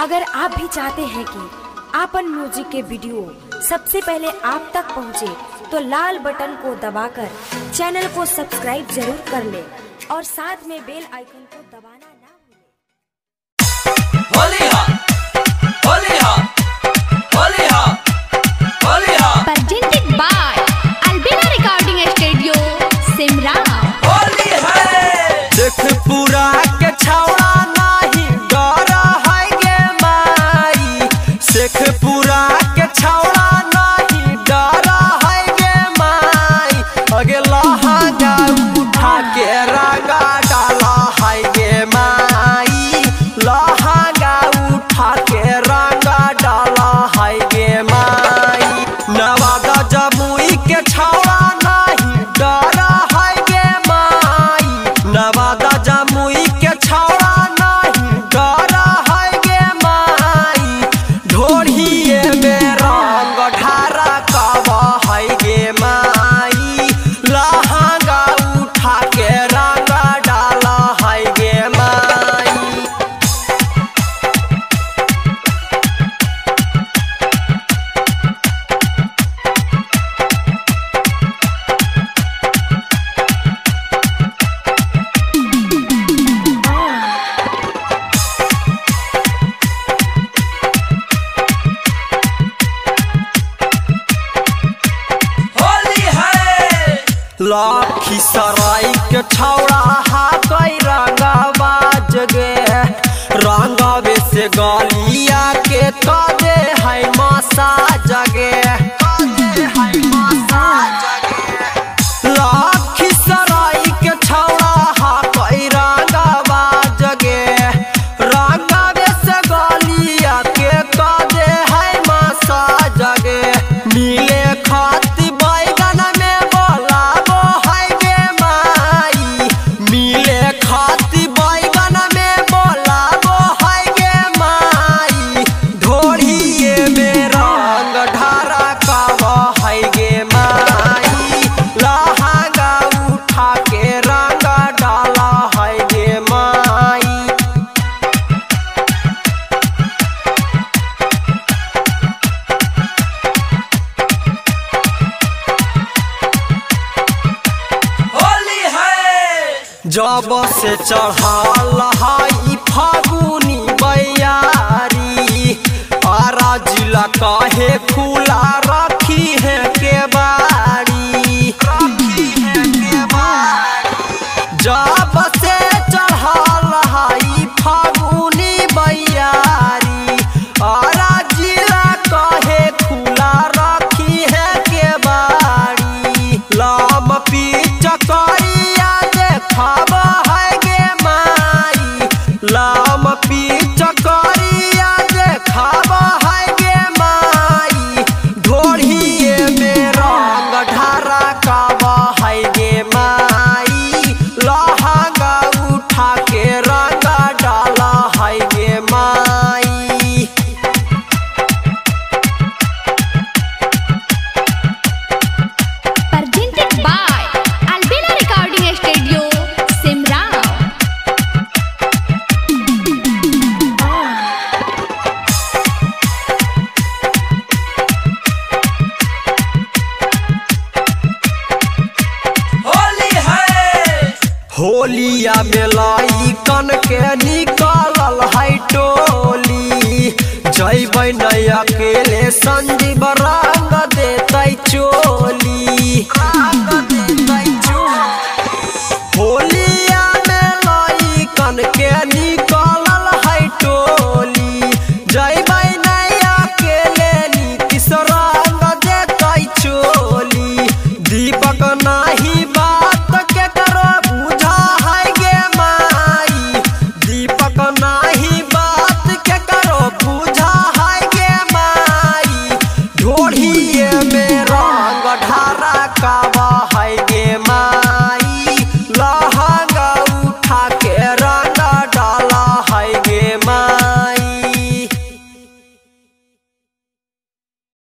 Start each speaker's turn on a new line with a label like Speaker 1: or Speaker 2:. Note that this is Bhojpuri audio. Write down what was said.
Speaker 1: अगर आप भी चाहते हैं कि आपन म्यूजिक के वीडियो सबसे पहले आप तक पहुंचे, तो लाल बटन को दबाकर चैनल को सब्सक्राइब जरूर कर ले और साथ में बेल आइकन को दबाना ना भूलें।
Speaker 2: Presented by Albina Recording Studio, Simra।
Speaker 3: Sheikhpura के छौड़ा नाही डर है गे माई, शेखपुरा के छौड़ा नहीं डर है गे माई। अगे लहंगा उठा के रंगा डाला है गे माई, लहंगा उठा के रंगा डाला है गे माई। नवादा जमुई के छौड़ा नहीं डर है गे माई, नवादा जमुई के छौड़ा नहीं डर है गे माई। ढोढ़िए में रंग ढारा कब है गे माई, लहंगा उठा के रंग डाला है गे माई। लखीसराय के छौड़ा हा कई रंगवा जगे, रंगवे से गलिया के कदे है मसा जगे। लखीसराय के छौड़ा हा कई रंगवा जगे, रंगवे से गलिया के कदे है मसा जगे। मिले खाती बैगन में बोलाबो है गे माई, मिले खाती बैगन में बोलाबो है गे माई। ढोढ़िए में रंग ढारा कब है गे माई, लहंगा उठा के रंग डाला है गे माई। जब से चढ़ल है फागुनी बयारी, आरा जिला काहे खुला रखी है के बाड़ी। जब से चढ़ल है फागुनी बयारी, आरा जिला काहे खुला रखी है के बाड़ी। लाम पीच करिया देखब है गे माई, लाम पीच करिया देखब है गे माई। ढोढ़िए में रंग ढारा कब है गे माई, लहंगा उठा के रंग डाला है गे माई।
Speaker 2: Presented by Albina Recording Studio, Simra।
Speaker 3: होलिया में लइकन के निकलल है टोली, जैबै नहीं अकेले संजीव राम